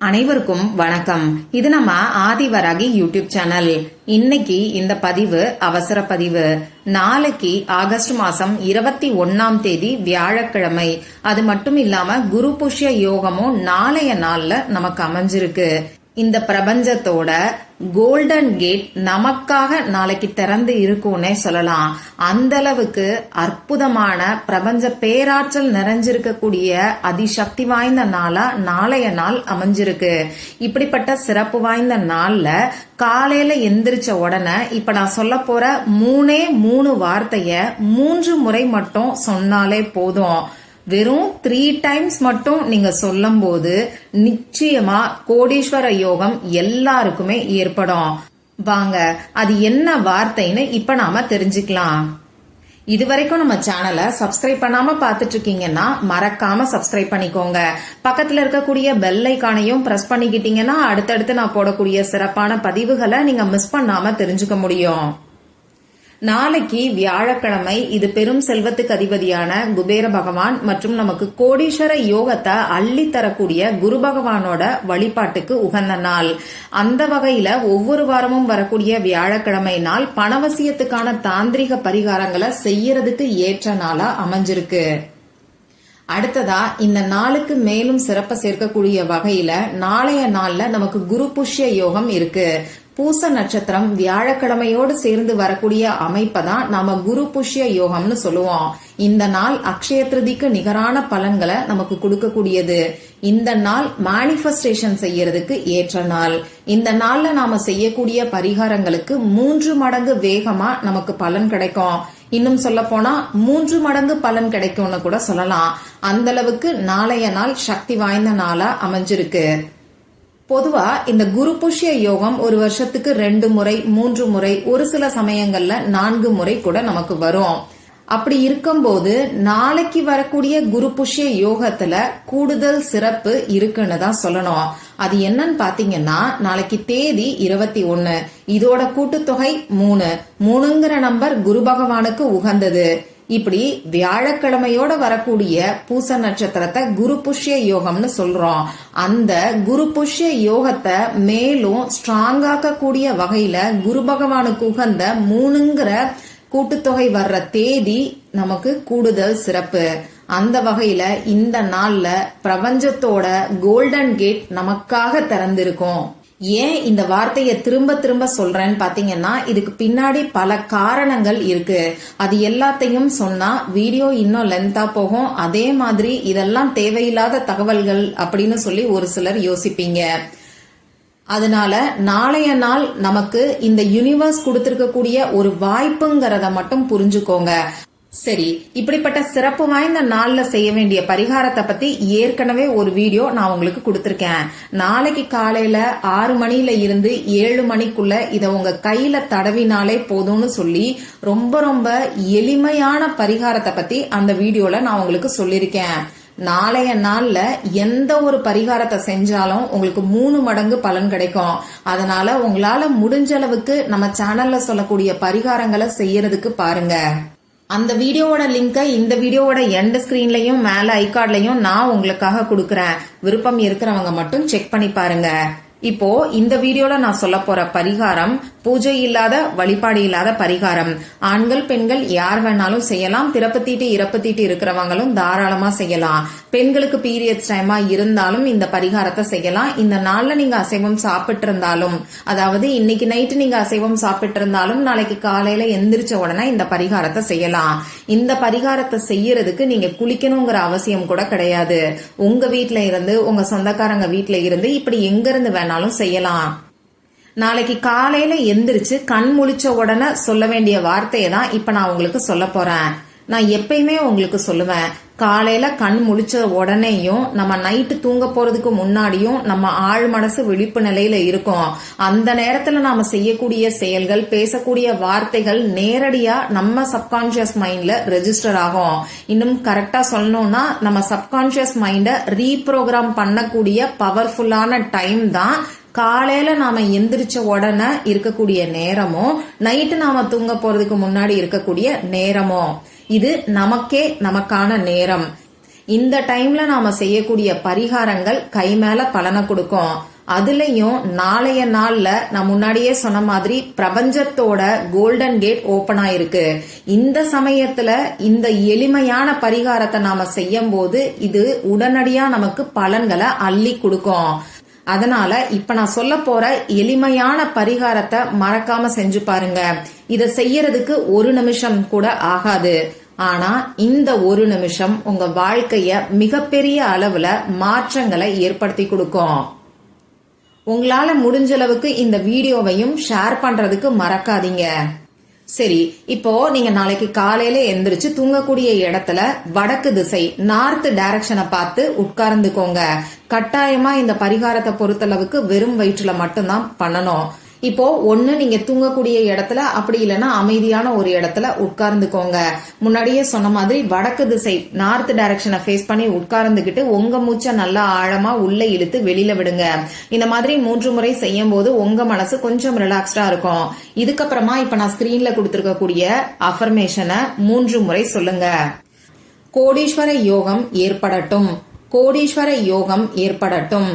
அனைவருக்கும் வணக்கம். இது நம்ம ஆதிவராகி யூடியூப் சேனல். இன்னைக்கு இந்த பதிவு அவசர பதிவு. நாளைக்கு ஆகஸ்ட் மாசம் 21ஆம் தேதி வியாழக்கிழமை. அது மட்டும் இல்லாம குரு புஷ்ய யோகமும் நாளைய நாள்ல நமக்கு அமைஞ்சிருக்கு. இந்த பிரபஞ்சத்தோட கோல்டன் கேட் நமக்காக நாளைக்கு திறந்து இருக்கும்னே சொல்லலாம். அந்த அளவுக்கு அற்புதமான பிரபஞ்ச பேராற்றல் நிறைஞ்சிருக்கக்கூடிய அதிசக்தி வாய்ந்த நாளா நாளைய நாள் அமைஞ்சிருக்கு. இப்படிப்பட்ட சிறப்பு வாய்ந்த நாள்ல காலையில எந்திரிச்ச உடனே இப்ப நான் சொல்ல போற 3 வார்த்தைய 3 முறை மட்டும் சொன்னாலே போதும். வெறும் 3 டைம்ஸ் மட்டும் நீங்க சொல்லும் போது நிச்சயமா கோடீஸ்வர யோகம் எல்லாருக்குமே ஏற்படும். வாங்க அது என்ன வார்த்தைன்னு இப்ப நாம தெரிஞ்சுக்கலாம். இதுவரைக்கும் நம்ம சேனலை சப்ஸ்கிரைப் பண்ணாம பாத்துட்டு இருக்கீங்கன்னா மறக்காம சப்ஸ்கிரைப் பண்ணிக்கோங்க. பக்கத்துல இருக்கக்கூடிய பெல் ஐகானையும் பிரஸ் பண்ணிக்கிட்டீங்கன்னா அடுத்தடுத்து நான் போடக்கூடிய சிறப்பான பதிவுகளை நீங்க மிஸ் பண்ணாம தெரிஞ்சுக்க முடியும். நாளைக்கு வியாழக்கிழமை. இது பெரும் செல்வத்துக்கு அதிபதியான குபேர பகவான் மற்றும் நமக்கு கோடீஸ்வர யோகத்தை அள்ளி தரக்கூடிய குரு பகவானோட வழிபாட்டுக்கு உகந்த நாள். அந்த வகையில ஒவ்வொரு வாரமும் வரக்கூடிய வியாழக்கிழமை நாள் பணவசியத்துக்கான தாந்திரிக பரிகாரங்களை செய்யறதுக்கு ஏற்ற நாளா அமைஞ்சிருக்கு. அடுத்ததா இந்த நாளுக்கு மேலும் சிறப்ப சேர்க்கக்கூடிய வகையில நாளைய நாள்ல நமக்கு குரு புஷ்ய யோகம் இருக்கு. பூச நட்சத்திரம் வியாழக்கிழமையோடு சேர்ந்து வரக்கூடிய அமைப்பை தான் நாம குரு புஷ்ய யோகம்னு சொல்லுவோம். இந்த நாள் அக்ஷய திருதிக்கு நிகரான பலன்களை நமக்கு கொடுக்கக்கூடியது. இந்த நாள் மேனிஃபெஸ்டேஷன் செய்யறதுக்கு ஏற்ற நாள். இந்த நாள்ல நாம செய்யக்கூடிய பரிகாரங்களுக்கு 3 மடங்கு வேகமா நமக்கு பலன் கிடைக்கும். இன்னும் சொல்ல போனா 3 மடங்கு பலன் கிடைக்கும்னு கூட சொல்லலாம். அந்த அளவுக்கு நாளைய நாள் சக்தி வாய்ந்த நாளா அமைஞ்சிருக்கு. பொதுவா இந்த குரு புஷ்ய யோகம் ஒரு வருஷத்துக்கு 2 முறை 3 முறை ஒரு சில சமயங்கள்ல 4 முறை கூட நமக்கு வரும். அப்படி இருக்கும்போது நாளைக்கு வரக்கூடிய குரு புஷ்ய யோகத்துல கூடுதல் சிறப்பு இருக்குன்னு தான் சொல்லணும். அது என்னன்னு பாத்தீங்கன்னா நாளைக்கு தேதி 21. இதோட கூட்டுத்தொகை 3ங்கிற நம்பர் குரு பகவானுக்கு உகந்தது. இப்படி வியாழக்கிழமையோட வரக்கூடிய பூச நட்சத்திரத்தை குரு புஷ்ய யோகம்னு சொல்றோம். அந்த குரு புஷ்ய யோகத்தை மேலும் ஸ்ட்ராங்காக்க கூடிய வகையில குரு பகவானுக்கு உகந்த 3ங்கிற கூட்டுத்தொகை வர்ற தேதி நமக்கு கூடுதல் சிறப்பு. அந்த வகையில இந்த நாள்ல பிரபஞ்சத்தோட கோல்டன் கேட் நமக்காக திறந்திருக்கும். ஏன் இந்த வார்த்தையை திரும்ப திரும்ப சொல்றேன்னு பாத்தீங்கன்னா இதுக்கு பின்னாடி பல காரணங்கள் இருக்கு. அது எல்லாத்தையும் சொன்னா வீடியோ இன்னும் லென்த்தா போகும். அதே மாதிரி இதெல்லாம் தேவையில்லாத தகவல்கள் அப்படின்னு சொல்லி ஒரு சிலர் யோசிப்பீங்க. அதனால நாளைய நாள் நமக்கு இந்த யூனிவர்ஸ் கொடுத்திருக்கக்கூடிய ஒரு வாய்ப்புங்கிறத மட்டும் புரிஞ்சுக்கோங்க. சரி, இப்படிப்பட்ட சிறப்பு வாய்ந்த நாள்ல செய்ய வேண்டிய பரிகாரத்தை பத்தி ஏற்கனவே ஒரு வீடியோ நான் உங்களுக்கு கொடுத்திருக்கேன். நாளைக்கு காலையில 6 மணில இருந்து 7 மணிக்குள்ள இத உங்க கையில தடவினாலே போதும்னு சொல்லி ரொம்ப ரொம்ப எளிமையான பரிகாரத்தை பத்தி அந்த வீடியோல நான் உங்களுக்கு சொல்லிருக்கேன். நாளைய நாள்ல எந்த ஒரு பரிகாரத்தை செஞ்சாலும் உங்களுக்கு 3 மடங்கு பலன் கிடைக்கும். அதனால உங்களால முடிஞ்ச அளவுக்கு நம்ம சேனல்ல சொல்லக்கூடிய பரிகாரங்களை செய்யறதுக்கு பாருங்க. அந்த வீடியோவோட லிங்கை இந்த வீடியோவோட எண்ட் ஸ்கிரீன்லயும் மேல ஐகார்ட்லயும் நான் உங்களுக்காக கொடுக்கறேன். விருப்பம் இருக்கிறவங்க மட்டும் செக் பண்ணி பாருங்க. இப்போ இந்த வீடியோல நான் சொல்ல போற பரிகாரம் பூஜை இல்லாத வழிபாடு இல்லாத பரிகாரம். ஆண்கள் பெண்கள் யார் வேணாலும் செய்யலாம். பிறப்பு தீட்டு இறப்பு தீட்டு இருக்கிறவங்களும் தாராளமா செய்யலாம். பெண்களுக்கு பீரியட்ஸ் டைமா இருந்தாலும் இந்த பரிகாரத்தை செய்யலாம். இந்த நாள்ல நீங்க அசைவம் சாப்பிட்டு இருந்தாலும், அதாவது இன்னைக்கு நைட்டு நீங்க அசைவம் சாப்பிட்டு இருந்தாலும் நாளைக்கு காலையில எந்திரிச்ச உடனே இந்த பரிகாரத்தை செய்யலாம். இந்த பரிகாரத்தை செய்யறதுக்கு நீங்க குளிக்கணுங்கிற அவசியம் கூட கிடையாது. உங்க வீட்டுல இருந்து உங்க சொந்தக்காரங்க வீட்டுல இருந்து இப்படி எங்க இருந்து வேணாலும் செய்யலாம். நாளைக்கு காலையில எந்திரிச்சு கண் முழிச்ச உடனே சொல்ல வேண்டிய வார்த்தையை தான் இப்ப நான் உங்களுக்கு சொல்ல போறேன். நான் எப்பயுமே உங்களுக்கு சொல்லுவேன், காலையில கண் முழிச்ச உடனேயும் நம்ம நைட்டு தூங்க போறதுக்கு முன்னாடியும் நம்ம ஆழ் மனசு விழிப்பு நிலையில இருக்கும். அந்த நேரத்துல நாம செய்யக்கூடிய செயல்கள் பேசக்கூடிய வார்த்தைகள் நேரடியா நம்ம சப்கான்சியஸ் மைண்ட்ல ரெஜிஸ்டர் ஆகும். இன்னும் கரெக்டா சொல்லணும்னா நம்ம சப்கான்சியஸ் மைண்ட ரீப்ரோகிராம் பண்ணக்கூடிய பவர்ஃபுல்லான டைம் தான் காலையில நாம எந்திரிச்ச உடனே இருக்கக்கூடிய நேரமும் நைட்டு நாம தூங்க போறதுக்கு முன்னாடி இருக்கக்கூடிய நேரமும். இது நமக்கான நேரம். இந்த டைம்ல நாம செய்யக்கூடிய பரிகாரங்கள் கை மேல பலனை கொடுக்கும். அதுலயும் நாளைய நாள்ல நான் முன்னாடியே சொன்ன மாதிரி பிரபஞ்சத்தோட கோல்டன் கேட் ஓபன் ஆயிருக்கு. இந்த சமயத்துல இந்த எளிமையான பரிகாரத்தை நாம செய்யும் போது இது உடனடியா நமக்கு பலன்களை அள்ளி கொடுக்கும். அதனால இப்ப நான் சொல்ல போற எளிமையான பரிகாரத்தை மறக்காம செஞ்சு பாருங்க. இத செய்யறதுக்கு 1 நிமிஷம் கூட ஆகாது. ஆனா இந்த 1 நிமிஷம் உங்க வாழ்க்கைய மிகப்பெரிய அளவுல மாற்றங்களை ஏற்படுத்தி கொடுக்கும். உங்களால முடிஞ்ச அளவுக்கு இந்த வீடியோவையும் ஷேர் பண்றதுக்கு மறக்காதீங்க. சரி, இப்போ நீங்க நாளைக்கு காலையில எந்திரிச்சு தூங்கக்கூடிய இடத்துல வடக்கு திசை நார்த் டைரக்ஷனை பார்த்து உட்கார்ந்துக்கோங்க. கட்டாயமா இந்த பரிகாரத்தை பொறுத்தளவுக்கு வெறும் வயிற்றுல மட்டும்தான் பண்ணணும். இப்போ ஒண்ணு நீங்க தூங்கக்கூடிய இடத்துல, அப்படி இல்லைன்னா அமைதியான ஒரு இடத்துல உட்கார்ந்துக்கோங்க. முன்னாடியே சொன்ன மாதிரி வடக்கு திசை நார்த் டைரக்ஷனை ஃபேஸ் பண்ணி உட்கார்ந்துகிட்டு உங்க மூச்சை நல்லா ஆழமா உள்ள இழுத்து வெளியில விடுங்க. இந்த மாதிரி 3 முறை செய்யும் போது உங்க மனசு கொஞ்சம் ரிலாக்ஸ்டா இருக்கும். இதுக்கப்புறமா இப்ப நான் ஸ்கிரீன்ல கொடுத்திருக்கக்கூடிய அஃபர்மேஷனை 3 முறை சொல்லுங்க. கோடீஸ்வர யோகம் ஏற்படட்டும், கோடீஸ்வர யோகம் ஏற்படட்டும்.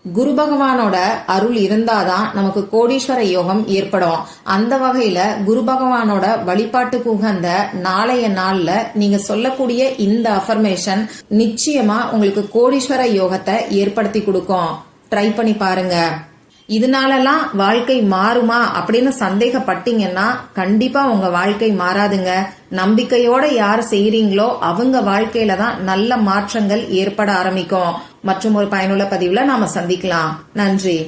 குரு பகவானோட அருள் இருந்தாதான் நமக்கு கோடீஸ்வர யோகம் ஏற்படும். அந்த வகையில குரு பகவானோட வழிபாட்டுக்கு உகந்த நாளைய நாள்ல நீங்க சொல்லக்கூடிய இந்த அஃபர்மேஷன் நிச்சயமா உங்களுக்கு கோடீஸ்வர யோகத்தை ஏற்படுத்தி கொடுக்கும். ட்ரை பண்ணி பாருங்க. இதனாலலாம் வாழ்க்கை மாறுமா அப்படின்னு சந்தேகப்பட்டீங்கன்னா கண்டிப்பா உங்க வாழ்க்கை மாறாதுங்க. நம்பிக்கையோட யார் செய்யறீங்களோ அவங்க வாழ்க்கையில தான் நல்ல மாற்றங்கள் ஏற்பட ஆரம்பிக்கும். மற்றும் ஒரு பயனுள்ள பதிவுல நாம சந்திக்கலாம். நன்றி.